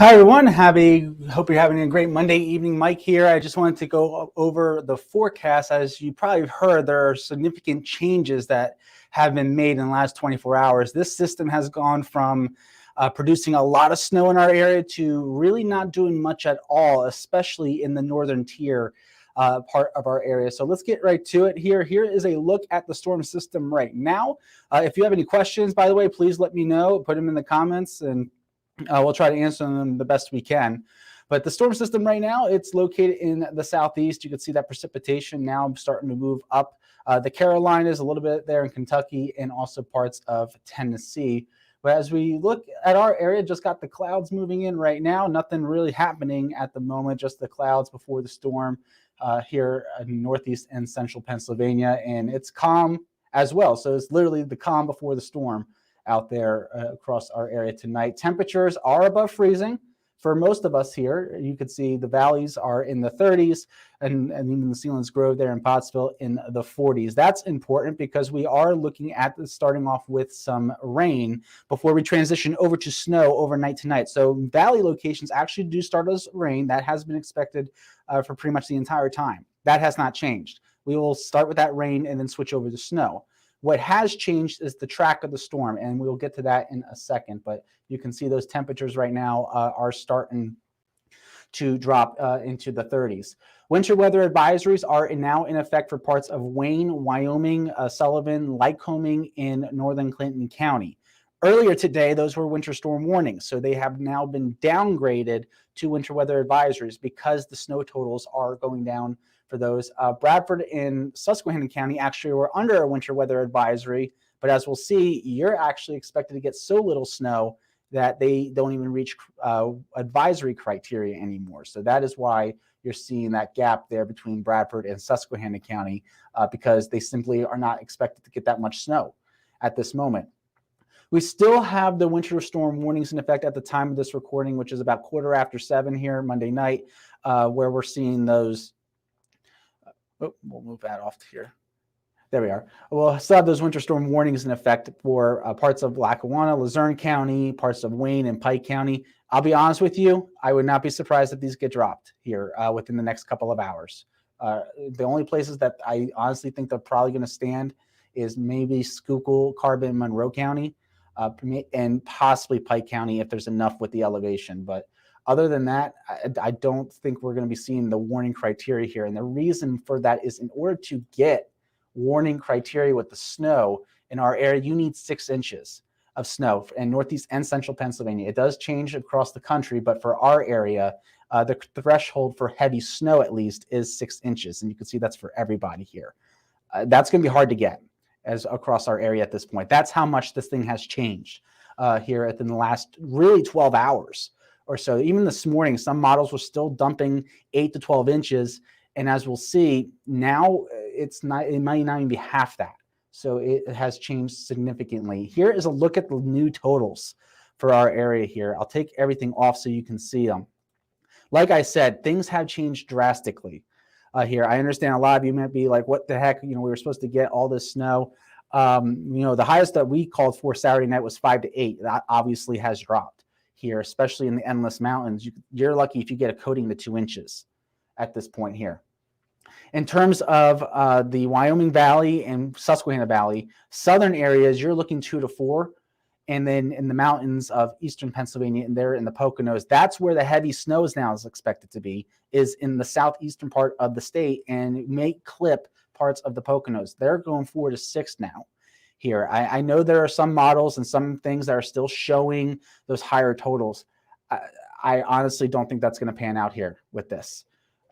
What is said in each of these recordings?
Hi everyone, hope you're having a great Monday evening. Mike here. I just wanted to go over the forecast. As you probably heard, there are significant changes that have been made in the last 24 hours. This system has gone from producing a lot of snow in our area to really not doing much at all, especially in the northern tier part of our area. So let's get right to it here. Here is a look at the storm system right now. If you have any questions, by the way, please let me know. Put them in the comments and we'll try to answer them the best we can. But the storm system right now, it's located in the southeast. You can see that precipitation now starting to move up. The Carolinas, a little bit there in Kentucky, and also parts of Tennessee. But as we look at our area, just got the clouds moving in right now. Nothing really happening at the moment, just the clouds before the storm here in northeast and central Pennsylvania. And it's calm as well. So it's literally the calm before the storm out there across our area tonight. Temperatures are above freezing for most of us here. You can see the valleys are in the 30s and even the Sealands Grove there in Pottsville in the 40s. That's important because we are looking at starting off with some rain before we transition over to snow overnight tonight. So valley locations actually do start as rain. That has been expected for pretty much the entire time. That has not changed. We will start with that rain and then switch over to snow. What has changed is the track of the storm, and we'll get to that in a second. But you can see those temperatures right now are starting to drop into the 30s. Winter weather advisories are now in effect for parts of Wayne, Wyoming, Sullivan, Lycoming, in northern Clinton County. Earlier today, those were winter storm warnings, so they have now been downgraded to winter weather advisories because the snow totals are going down for those. Bradford and Susquehanna County actually were under a winter weather advisory, but as we'll see, you're actually expected to get so little snow that they don't even reach advisory criteria anymore. So that is why you're seeing that gap there between Bradford and Susquehanna County because they simply are not expected to get that much snow at this moment. We still have the winter storm warnings in effect at the time of this recording, which is about 7:15 here Monday night, where we're seeing those. We'll move that off to here. There we are. We'll still have those winter storm warnings in effect for parts of Lackawanna, Luzerne County, parts of Wayne and Pike County. I'll be honest with you, I would not be surprised if these get dropped here within the next couple of hours. The only places that I honestly think they're probably going to stand is maybe Schuylkill, Carbon, Monroe County, and possibly Pike County if there's enough with the elevation. But other than that, I don't think we're going to be seeing the warning criteria here. And the reason for that is in order to get warning criteria with the snow in our area, you need 6 inches of snow in northeast and central Pennsylvania. It does change across the country, but for our area, the threshold for heavy snow at least is 6 inches. And you can see that's for everybody here. That's going to be hard to get as across our area at this point. That's how much this thing has changed here in the last really 12 hours. Or so. Even this morning, some models were still dumping 8 to 12 inches. And as we'll see, now it might not even be half that. So it has changed significantly. Here is a look at the new totals for our area here. I'll take everything off so you can see them. Like I said, things have changed drastically here. I understand a lot of you might be like, what the heck? We were supposed to get all this snow. The highest that we called for Saturday night was 5 to 8. That obviously has dropped here, especially in the Endless Mountains. You're lucky if you get a coating to 2 inches at this point here. In terms of the Wyoming Valley and Susquehanna Valley, southern areas, you're looking 2 to 4. And then in the mountains of eastern Pennsylvania and there in the Poconos, that's where the heavy snows now is expected to be, is in the southeastern part of the state and may clip parts of the Poconos. They're going 4 to 6 now. Here, I know there are some models and some things that are still showing those higher totals. I honestly don't think that's going to pan out here with this.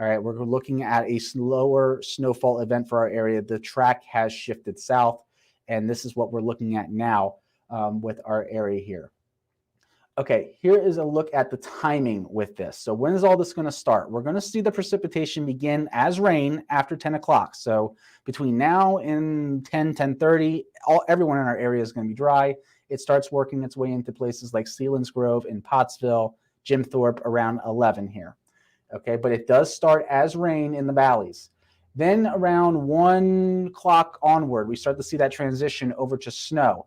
All right, we're looking at a slower snowfall event for our area. The track has shifted south, and this is what we're looking at now with our area here. Okay, here is a look at the timing with this. So when is all this going to start? We're going to see the precipitation begin as rain after 10 o'clock. So between now and 10:30, everyone in our area is going to be dry. It starts working its way into places like Sealands Grove and Pottsville, Jim Thorpe around 11 here. Okay, but it does start as rain in the valleys. Then around 1 o'clock onward, we start to see that transition over to snow.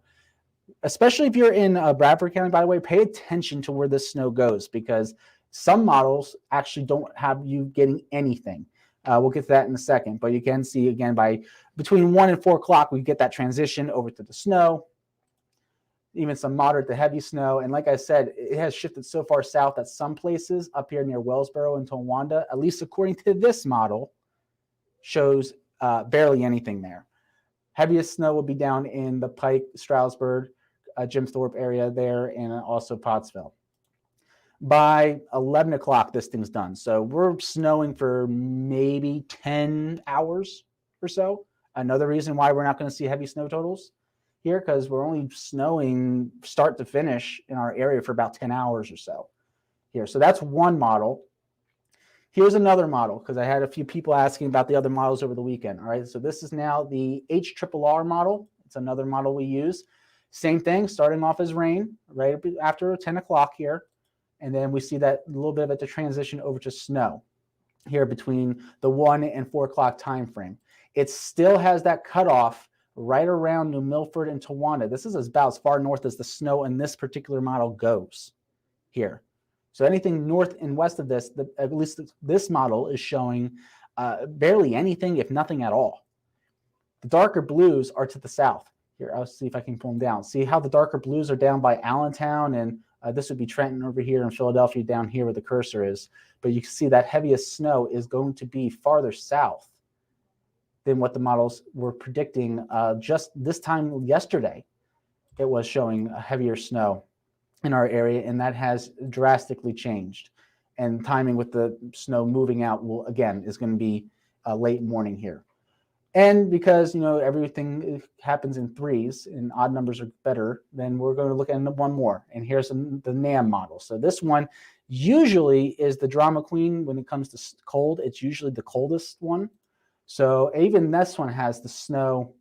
especially if you're in Bradford County, by the way, pay attention to where this snow goes, because some models actually don't have you getting anything. We'll get to that in a second, but you can see again by between 1 and 4 o'clock, we get that transition over to the snow, even some moderate to heavy snow. And like I said, it has shifted so far south that some places up here near Wellsboro and Tonawanda, at least according to this model, shows barely anything there. Heaviest snow will be down in the Pike, Stroudsburg, Jim Thorpe area there, and also Pottsville. By 11 o'clock, this thing's done. So we're snowing for maybe 10 hours or so. Another reason why we're not going to see heavy snow totals here, because we're only snowing start to finish in our area for about 10 hours or so here. So that's one model. Here's another model, because I had a few people asking about the other models over the weekend. All right, so this is now the HRRR model. It's another model we use. Same thing, starting off as rain right after 10 o'clock here. And then we see that a little bit of it to transition over to snow here between the 1 and 4 o'clock time frame. It still has that cutoff right around New Milford and Towanda. This is about as far north as the snow in this particular model goes here. So anything north and west of this, at least this model is showing barely anything, if nothing at all. The darker blues are to the south. Here, I'll see if I can pull them down. See how the darker blues are down by Allentown, and this would be Trenton over here, and Philadelphia down here where the cursor is. But you can see that heaviest snow is going to be farther south than what the models were predicting just this time yesterday. It was showing heavier snow in our area, and that has drastically changed. And timing with the snow moving out will, again, is going to be late morning here. And because, you know, everything happens in threes and odd numbers are better, then we're going to look at one more. And here's the NAM model. So this one usually is the drama queen when it comes to cold. It's usually the coldest one. So even this one has the snow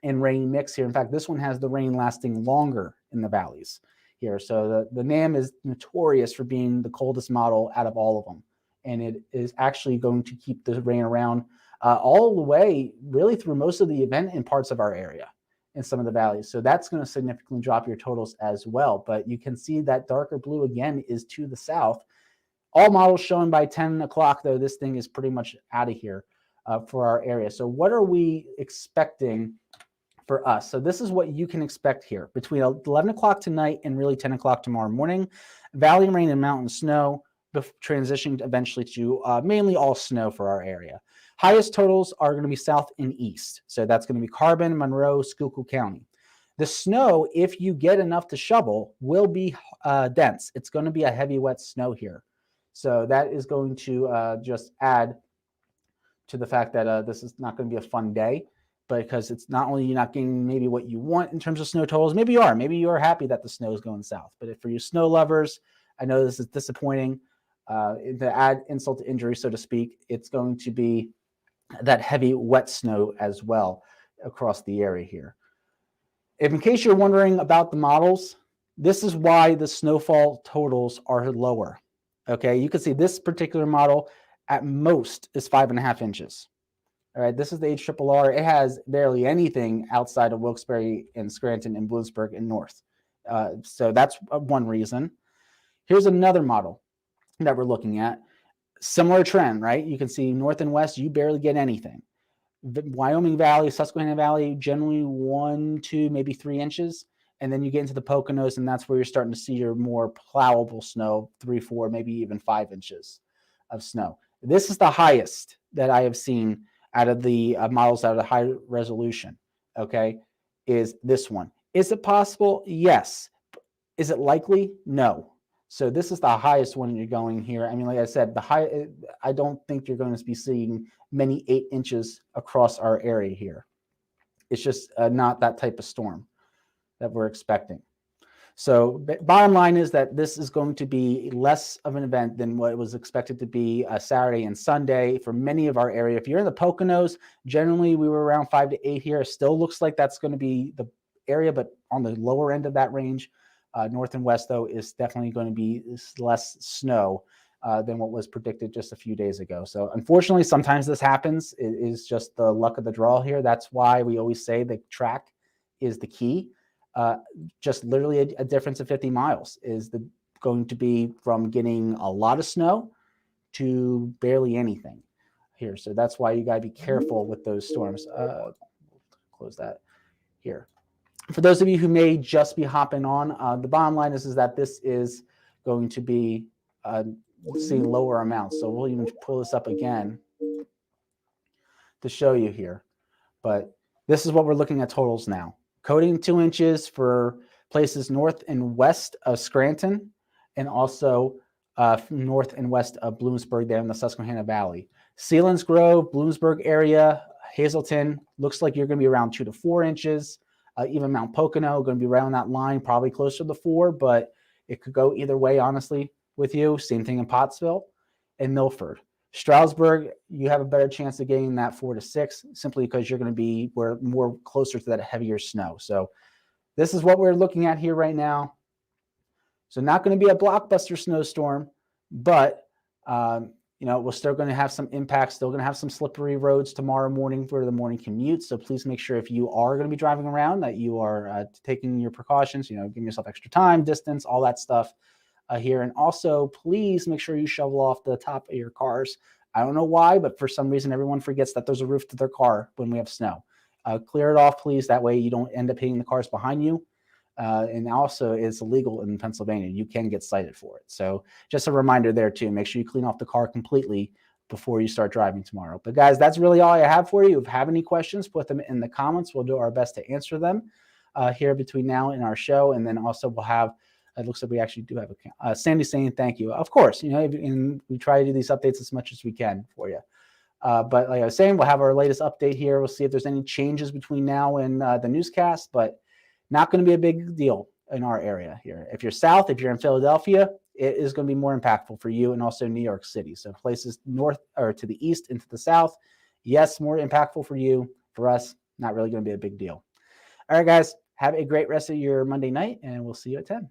and rain mix here. In fact, this one has the rain lasting longer in the valleys here. So the NAM is notorious for being the coldest model out of all of them. And it is actually going to keep the rain around all the way really through most of the event in parts of our area in some of the valleys. So that's going to significantly drop your totals as well. But you can see that darker blue again is to the south. All models showing by 10 o'clock, though, this thing is pretty much out of here for our area. So what are we expecting for us? So this is what you can expect here. Between 11 o'clock tonight and really 10 o'clock tomorrow morning, valley rain and mountain snow, transitioning eventually to mainly all snow for our area. Highest totals are going to be south and east. So that's going to be Carbon, Monroe, Schuylkill County. The snow, if you get enough to shovel, will be dense. It's going to be a heavy, wet snow here. So that is going to just add to the fact that this is not going to be a fun day, because it's not only you're not getting maybe what you want in terms of snow totals. Maybe you are. Maybe you are happy that the snow is going south. But for you snow lovers, I know this is disappointing. To add insult to injury, so to speak, it's going to be that heavy, wet snow as well across the area here. If in case you're wondering about the models, this is why the snowfall totals are lower. Okay, you can see this particular model at most is 5.5 inches. All right, this is the HRRR. It has barely anything outside of Wilkes-Barre and Scranton and Bloomsburg and north. So that's one reason. Here's another model that we're looking at. Similar trend, right? You can see north and west, you barely get anything. The Wyoming Valley, Susquehanna Valley, generally 1, 2, maybe 3 inches. And then you get into the Poconos, and that's where you're starting to see your more plowable snow, 3, 4, maybe even 5 inches of snow. This is the highest that I have seen out of the models out of the high resolution, okay, is this one. Is it possible? Yes. Is it likely? No. So this is the highest one you're going here. I mean, like I said, I don't think you're going to be seeing many 8 inches across our area here. It's just not that type of storm that we're expecting. So bottom line is that this is going to be less of an event than what was expected to be Saturday and Sunday for many of our area. If you're in the Poconos, generally we were around 5 to 8 here. It still looks like that's going to be the area, but on the lower end of that range. North and west, though, is definitely going to be less snow than what was predicted just a few days ago. So unfortunately, sometimes this happens. It is just the luck of the draw here. That's why we always say the track is the key. just literally a difference of 50 miles is going to be from getting a lot of snow to barely anything here. So that's why you got to be careful with those storms. Close that here. For those of you who may just be hopping on, the bottom line is that this is going to be seeing lower amounts. So we'll even pull this up again to show you here. But this is what we're looking at totals now. Coating 2 inches for places north and west of Scranton, and also north and west of Bloomsburg there in the Susquehanna Valley. Selinsgrove, Bloomsburg area, Hazleton, looks like you're going to be around 2 to 4 inches. Even Mount Pocono, going to be around that line, probably closer to 4, but it could go either way, honestly, with you. Same thing in Pottsville and Milford. Stroudsburg, you have a better chance of getting that 4 to 6 simply because you're going to be more closer to that heavier snow. So this is what we're looking at here right now. So not going to be a blockbuster snowstorm, but we're still going to have some impacts, still going to have some slippery roads tomorrow morning for the morning commute. So please make sure if you are going to be driving around that you are taking your precautions, giving yourself extra time, distance, all that stuff here. And also please make sure you shovel off the top of your cars. I don't know why, but for some reason, everyone forgets that there's a roof to their car when we have snow. Clear it off, please. That way you don't end up hitting the cars behind you. And also it's illegal in Pennsylvania. You can get cited for it. So just a reminder there too, make sure you clean off the car completely before you start driving tomorrow. But guys, that's really all I have for you. If you have any questions, put them in the comments. We'll do our best to answer them here between now and our show. And then also we'll have, it looks like we actually do have a Sandy saying thank you. Of course, and we try to do these updates as much as we can for you. But like I was saying, we'll have our latest update here. We'll see if there's any changes between now and the newscast, but not going to be a big deal in our area here. If you're south, if you're in Philadelphia, it is going to be more impactful for you, and also New York City. So places north or to the east and to the south, yes, more impactful for you. For us, not really going to be a big deal. All right, guys, have a great rest of your Monday night, and we'll see you at 10.